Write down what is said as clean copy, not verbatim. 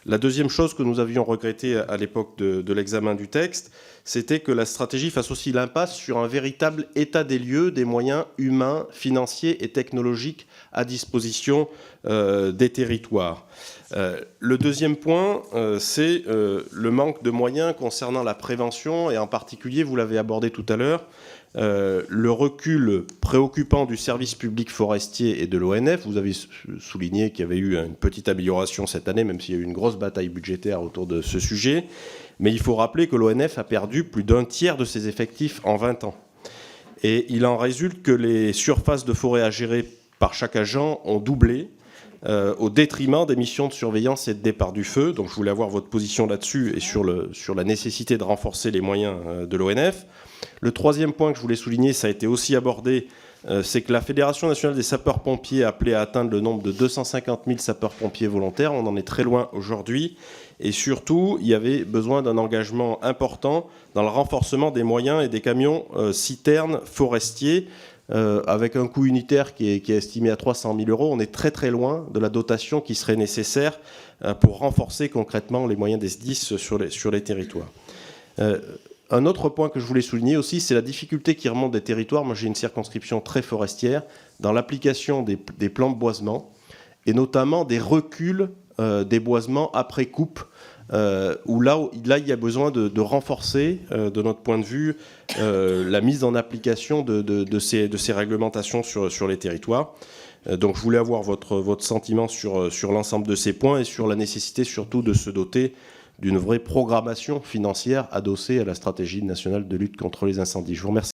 La deuxième chose que nous avions regretté à l'époque de l'examen du texte, c'était que la stratégie fasse aussi l'impasse sur un véritable état des lieux des moyens humains, financiers et technologiques à disposition des territoires. Le deuxième point, c'est le manque de moyens concernant la prévention, et en particulier, vous l'avez abordé tout à l'heure, le recul préoccupant du service public forestier et de l'ONF. Vous avez souligné qu'il y avait eu une petite amélioration cette année, même s'il y a eu une grosse bataille budgétaire autour de ce sujet. Mais il faut rappeler que l'ONF a perdu plus d'un tiers de ses effectifs en 20 ans. Et il en résulte que les surfaces de forêt à gérer par chaque agent ont doublé, au détriment des missions de surveillance et de départ du feu. Donc je voulais avoir votre position là-dessus et sur la nécessité de renforcer les moyens de l'ONF. Le troisième point que je voulais souligner, ça a été aussi abordé, c'est que la Fédération nationale des sapeurs-pompiers a appelé à atteindre le nombre de 250 000 sapeurs-pompiers volontaires. On en est très loin aujourd'hui. Et surtout, il y avait besoin d'un engagement important dans le renforcement des moyens et des camions citernes forestiers, avec un coût unitaire qui est estimé à 300 000 €. On est très très loin de la dotation qui serait nécessaire pour renforcer concrètement les moyens des SDIS sur les territoires. Un autre point que je voulais souligner aussi, c'est la difficulté qui remonte des territoires. Moi, j'ai une circonscription très forestière dans l'application des plans de boisement et notamment des reculs des boisements après coupe, où là, il y a besoin de renforcer, de notre point de vue, la mise en application de ces réglementations sur les territoires. Donc je voulais avoir votre sentiment sur l'ensemble de ces points et sur la nécessité surtout de se doter d'une vraie programmation financière adossée à la stratégie nationale de lutte contre les incendies. Je vous remercie.